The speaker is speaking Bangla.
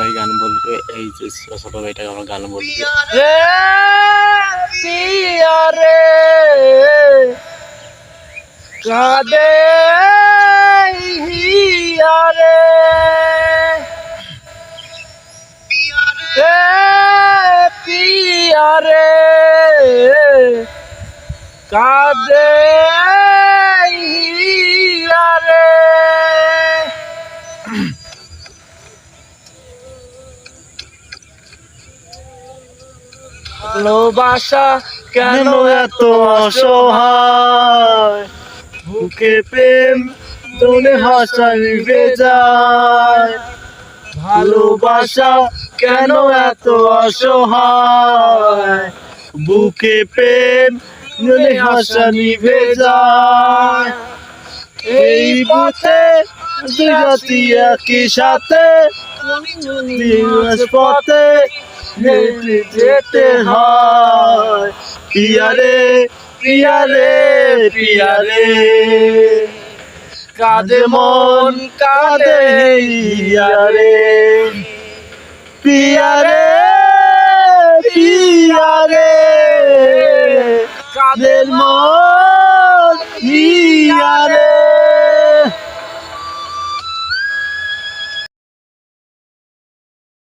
ভাই গান বলবে, এই যে ছোট ভাইটাকে আমার গান বলবে। পিয়া রে কাঁদে হিয়া রে পিয়া রে কাঁদে হিয়া রে। ভালোবাসা কেন এত অসহায়, বুকে প্রেম দোলে হাসা নিভে যায়। ভালোবাসা কেন এত অসহায়, বুকে প্রেম দোলে হাসা নিভে যায়। এই পথে দুই জাতি একই সাথে দিবস পথে যেতে যেতে হয়। পিয়া রে পিয়া রে পিয়া রে কাঁদে মন কাঁদে হিয়া রে। পিয়া রে পিয়া রে কাঁদে মন